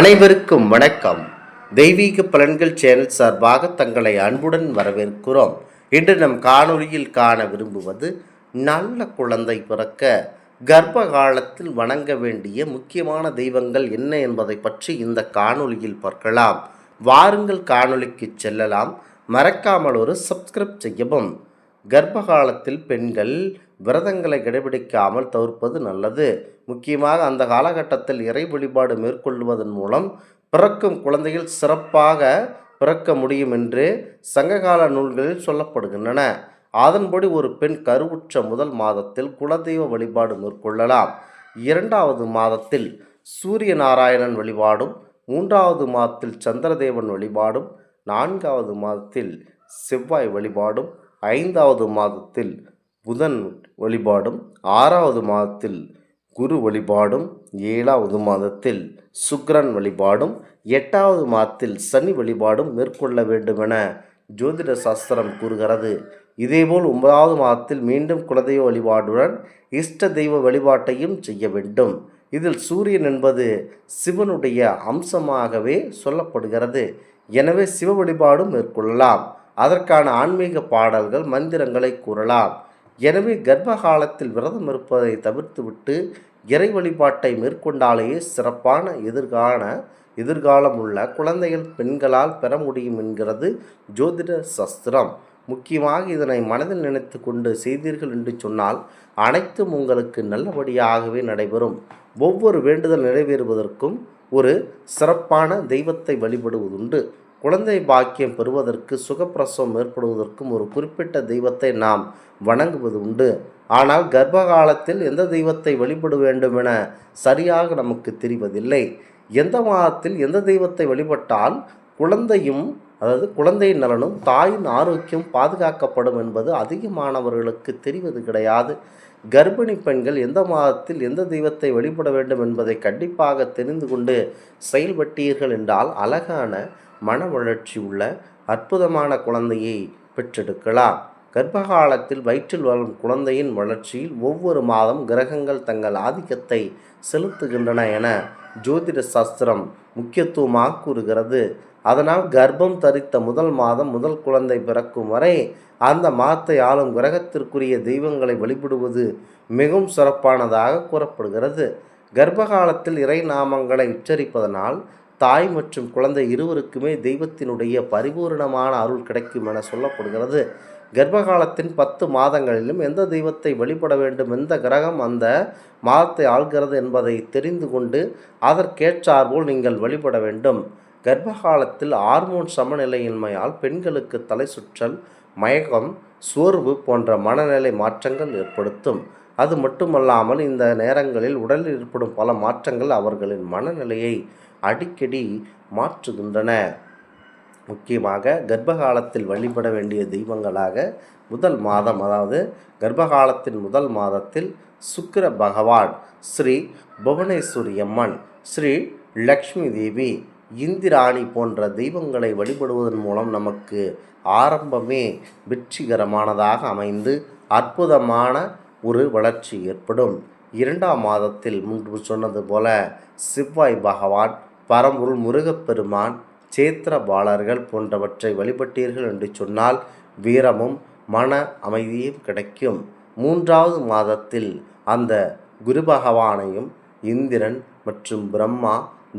அனைவருக்கும் வணக்கம். தெய்வீக பலன்கள் சேனல் சார்பாக தங்களை அன்புடன் வரவேற்கிறோம். இன்று நம் காணொளியில் காண விரும்புவது நல்ல குழந்தை பிறக்க கர்ப்ப காலத்தில் வணங்க வேண்டிய முக்கியமான தெய்வங்கள் என்ன என்பதை பற்றி இந்த காணொளியில் பார்க்கலாம். வாருங்கள் காணொளிக்கு செல்லலாம். மறக்காமல் ஒரு சப்ஸ்கிரைப் செய்யவும். கர்ப்ப காலத்தில் பெண்கள் விரதங்களை கடைபிடிக்காமல் தவிர்ப்பது நல்லது. முக்கியமாக அந்த காலகட்டத்தில் இறை வழிபாடு மேற்கொள்வதன் மூலம் பிறக்கும் குழந்தைகள் சிறப்பாக பிறக்க முடியும் என்று சங்ககால நூல்களில் சொல்லப்படுகின்றன. அதன்படி ஒரு பெண் கருவுற்ற முதல் மாதத்தில் குலதெய்வ வழிபாடு மேற்கொள்ளலாம். 2வது மாதத்தில் சூரிய நாராயணன் வழிபாடும், 3வது மாதத்தில் சந்திரதேவன் வழிபாடும், 4வது மாதத்தில் செவ்வாய் வழிபாடும், 5வது மாதத்தில் புதன் வழிபாடும், 6வது மாதத்தில் குரு வழிபாடும், 7வது மாதத்தில் சுக்கிரன் வழிபாடும், 8வது மாதத்தில் சனி வழிபாடும் மேற்கொள்ள வேண்டுமென ஜோதிட சாஸ்திரம் கூறுகிறது. இதேபோல் 9வது மாதத்தில் மீண்டும் குலதெய்வ வழிபாடுடன் இஷ்ட தெய்வ வழிபாட்டையும் செய்ய வேண்டும். இதில் சூரியன் என்பது சிவனுடைய அம்சமாகவே சொல்லப்படுகிறது. எனவே சிவ வழிபாடும் மேற்கொள்ளலாம். அதற்கான ஆன்மீக பாடல்கள், மந்திரங்களை கூறலாம். எனவே கர்ப்ப காலத்தில் விரதம் இருப்பதை தவிர்த்துவிட்டு இறை வழிபாட்டை மேற்கொண்டாலேயே சிறப்பான எதிர்காலம் உள்ள குழந்தைகள் பெண்களால் பெற முடியும் என்கிறது ஜோதிட சாஸ்திரம். முக்கியமாக இதனை மனதில் நினைத்து கொண்டு செய்தீர்கள் என்று சொன்னால் அனைத்தும் உங்களுக்கு நல்லபடியாகவே நடைபெறும். ஒவ்வொரு வேண்டுதல் நிறைவேறுவதற்கும் ஒரு சிறப்பான தெய்வத்தை வழிபடுவதுண்டு. குழந்தை பாக்கியம் பெறுவதற்கு, சுகப்பிரசவம் ஏற்படுவதற்கும் ஒரு குறிப்பிட்ட தெய்வத்தை நாம் வணங்குவது உண்டு. ஆனால் கர்ப்ப காலத்தில் எந்த தெய்வத்தை வழிபட வேண்டும் என சரியாக நமக்கு தெரிவதில்லை. எந்த மாதத்தில் எந்த தெய்வத்தை வழிபட்டால் குழந்தையின் நலனும் தாயின் ஆரோக்கியம் பாதுகாக்கப்படும் என்பது அதிகமானவர்களுக்கு தெரிவது கிடையாது. கர்ப்பிணி பெண்கள் எந்த மாதத்தில் எந்த தெய்வத்தை வழிபட வேண்டும் என்பதை கண்டிப்பாக தெரிந்து கொண்டு செயல்பட்டீர்கள் என்றால் அழகான மன வளர்ச்சி உள்ள அற்புதமான குழந்தையை பெற்றெடுக்கலாம். கர்ப்ப காலத்தில் வயிற்றில் வளரும் குழந்தையின் வளர்ச்சியில் ஒவ்வொரு மாதம் கிரகங்கள் தங்கள் ஆதிக்கத்தை செலுத்துகின்றன என ஜோதிட சாஸ்திரம் முக்கியத்துவமாக கூறுகிறது. அதனால் கர்ப்பம் தரித்த முதல் மாதம் முதல் குழந்தை பிறக்கும் வரை அந்த மாதத்தை ஆளும் கிரகத்திற்குரிய தெய்வங்களை வழிபடுவது மிகவும் சிறப்பானதாக கூறப்படுகிறது. கர்ப்ப காலத்தில் இறை நாமங்களை உச்சரிப்பதனால் தாய் மற்றும் குழந்தை இருவருக்குமே தெய்வத்தினுடைய பரிபூர்ணமான அருள் கிடைக்கும் என சொல்லப்படுகிறது. கர்ப்ப காலத்தின் 10 மாதங்களிலும் எந்த தெய்வத்தை வழிபட வேண்டும், எந்த கிரகம் அந்த மாதத்தை ஆள்கிறது என்பதை தெரிந்து கொண்டு அதற்கேற்றாற்போல் நீங்கள் வழிபட வேண்டும். கர்ப்ப காலத்தில் ஹார்மோன் சமநிலையின்மையால் பெண்களுக்கு தலை சுற்றல், மயக்கம், சோர்வு போன்ற மனநிலை மாற்றங்கள் ஏற்படுத்தும். அது மட்டுமல்லாமல் இந்த நேரங்களில் உடலில் ஏற்படும் பல மாற்றங்கள் அவர்களின் மனநிலையை அடிக்கடி மாற்றுகின்றன. முக்கியமாக கர்ப்ப காலத்தில் வழிபட வேண்டிய தெய்வங்களாக முதல் மாதம், அதாவது கர்ப்ப காலத்தின் முதல் மாதத்தில் சுக்கிர பகவான், ஸ்ரீ புவனேஸ்வரி அம்மன், ஸ்ரீ லக்ஷ்மி தேவி, இந்திராணி போன்ற தெய்வங்களை வழிபடுவதன் மூலம் நமக்கு ஆரம்பமே வெற்றிகரமானதாக அமைந்து அற்புதமான ஒரு வளர்ச்சி ஏற்படும். 2ஆம் மாதத்தில் முன்பு சொன்னது போல செவ்வாய் பகவான், பரம்பொருள் முருகப்பெருமான், சேத்திரபாலர்கள் போன்றவற்றை வழிபட்டீர்கள் என்று சொன்னால் வீரமும் மன அமைதியும் கிடைக்கும். 3வது மாதத்தில் அந்த குரு பகவானையும், இந்திரன் மற்றும் பிரம்மா,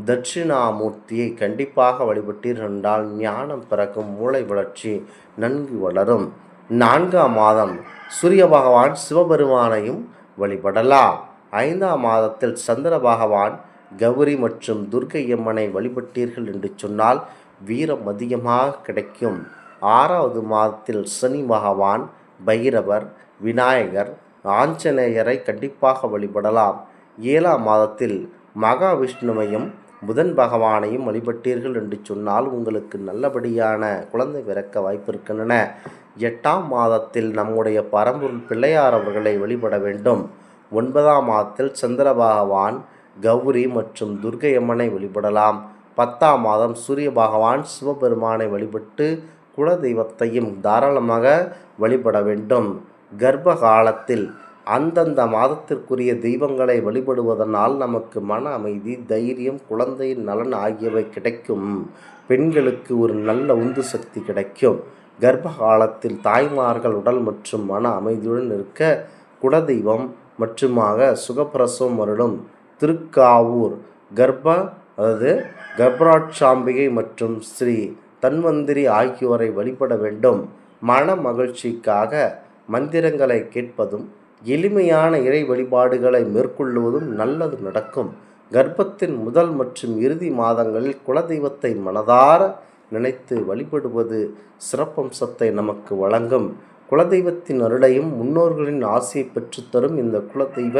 தட்சிணாமூர்த்தியை கண்டிப்பாக வழிபட்டீர்கள் என்றால் ஞானம் பிறக்கும், மூளை வளர்ச்சி நன்கு வளரும். 4ஆம் மாதம் சூரிய பகவான், சிவபெருமானையும் வழிபடலாம். 5ஆம் மாதத்தில் சந்திர பகவான், கௌரி மற்றும் துர்க்கை அம்மனை வழிபட்டீர்கள் என்று சொன்னால் வீரம் அதிகமாக கிடைக்கும். 6வது மாதத்தில் சனி பகவான், பைரவர், விநாயகர், ஆஞ்சநேயரை கண்டிப்பாக வழிபடலாம். 7ஆம் மாதத்தில் மகாவிஷ்ணுவையும் புதன் பகவானையும் வழிபட்டீர்கள் என்று சொன்னால் உங்களுக்கு நல்லபடியான குழந்தை பிறக்க வாய்ப்பு இருக்கின்றன. 8ஆம் மாதத்தில் நம்முடைய பரம்பொருள் பிள்ளையார் அவர்களை வழிபட வேண்டும். 9ஆம் மாதத்தில் சந்திர பகவான், கௌரி மற்றும் துர்க்கை அம்மனை வழிபடலாம். 10ஆம் மாதம் சூரிய பகவான், சிவபெருமானை வழிபட்டு குல தெய்வத்தையும் தாராளமாக வழிபட வேண்டும். கர்ப்ப காலத்தில் அந்தந்த மாதத்திற்குரிய தெய்வங்களை வழிபடுவதனால் நமக்கு மன அமைதி, தைரியம், குழந்தையின் நலன் ஆகியவை கிடைக்கும். பெண்களுக்கு ஒரு நல்ல உந்து சக்தி கிடைக்கும். கர்ப்ப காலத்தில் தாய்மார்கள் உடல் மற்றும் மன அமைதியுடன் இருக்க குலதெய்வம் மற்றுமாக சுகப்பிரசவம் அருளும் திருக்காவூர் கர்ப்பராட்சாம்பிகை மற்றும் ஸ்ரீ தன்வந்திரி ஆகியோரை வழிபட வேண்டும். மன மகிழ்ச்சிக்காக மந்திரங்களை கேட்பதும் எளிமையான இறை வழிபாடுகளை மேற்கொள்வதும் நல்லது நடக்கும். கர்ப்பத்தின் முதல் மற்றும் இறுதி மாதங்களில் குலதெய்வத்தை மனதார நினைத்து வழிபடுவது சிறப்பம்சத்தை நமக்கு வழங்கும். குலதெய்வத்தின் அருளையும் முன்னோர்களின் ஆசையை பெற்றுத்தரும் இந்த குலதெய்வ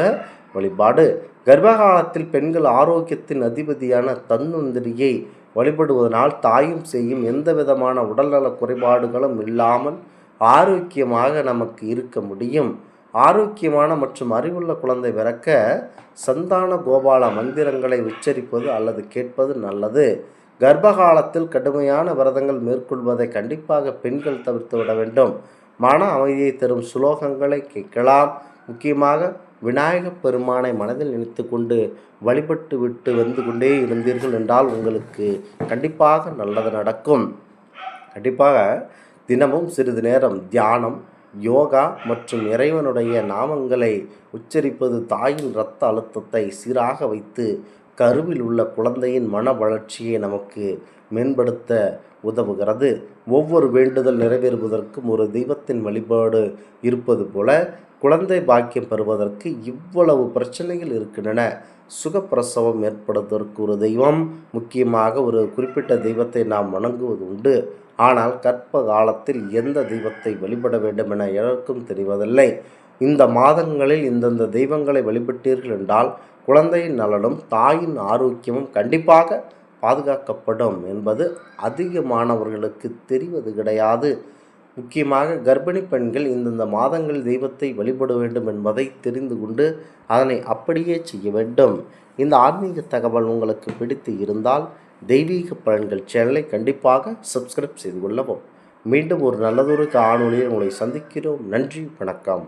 வழிபாடு. கர்ப்பகாலத்தில் பெண்கள் ஆரோக்கியத்தின் அதிபதியான தன்வந்திரியை வழிபடுவதனால் தாயும் செய்யும் எந்த விதமான உடல்நல குறைபாடுகளும் இல்லாமல் ஆரோக்கியமாக நமக்கு இருக்க முடியும். ஆரோக்கியமான மற்றும் அறிவுள்ள குழந்தை பிறக்க சந்தான கோபால மந்திரங்களை உச்சரிப்பது அல்லது கேட்பது நல்லது. கர்ப்பகாலத்தில் கடுமையான விரதங்கள் மேற்கொள்வதை கண்டிப்பாக பெண்கள் தவிர்த்து விட வேண்டும். மன அமைதியை தரும் சுலோகங்களை கேட்கலாம். முக்கியமாக விநாயகப் பெருமானை மனதில் நினைத்து கொண்டு வழிபட்டு விட்டு வந்து கொண்டே இருந்தீர்கள் என்றால் உங்களுக்கு கண்டிப்பாக நல்லது நடக்கும். கண்டிப்பாக தினமும் சிறிது நேரம் தியானம், யோகா மற்றும் இறைவனுடைய நாமங்களை உச்சரிப்பது தாயின் இரத்த அழுத்தத்தை சீராக வைத்து கருவில் உள்ள குழந்தையின் மன வளர்ச்சியை நமக்கு மேம்படுத்த உதவுகிறது. ஒவ்வொரு வேண்டுதல் நிறைவேறுவதற்கும் ஒரு தெய்வத்தின் வழிபாடு இருப்பது போல குழந்தை பாக்கியம் பெறுவதற்கு இவ்வளவு பிரச்சனைகள் இருக்கின்றன. சுகப்பிரசவம் ஏற்படுவதற்கு ஒரு தெய்வம், முக்கியமாக ஒரு குறிப்பிட்ட தெய்வத்தை நாம் வணங்குவது உண்டு. ஆனால் கர்ப்ப காலத்தில் எந்த தெய்வத்தை வழிபட வேண்டும் என எதற்கும் தெரிவதில்லை. இந்த மாதங்களில் இந்தந்த தெய்வங்களை வழிபட்டீர்கள் என்றால் குழந்தையின் நலனும் தாயின் ஆரோக்கியமும் கண்டிப்பாக பாதுகாக்கப்படும் என்பது அதிகமானவர்களுக்கு தெரிவது கிடையாது. முக்கியமாக கர்ப்பிணி பெண்கள் இந்தந்த மாதங்களில் தெய்வத்தை வழிபட வேண்டும் என்பதை தெரிந்து கொண்டு அதனை அப்படியே செய்ய வேண்டும். இந்த ஆன்மீக தகவல் உங்களுக்கு பிடித்து இருந்தால் தெய்வீக பலன்கள் சேனலை கண்டிப்பாக சப்ஸ்கிரைப் செய்து கொள்ளவும். மீண்டும் ஒரு நல்லதொரு காணொளியில் உங்களை சந்திக்கிறோம். நன்றி, வணக்கம்.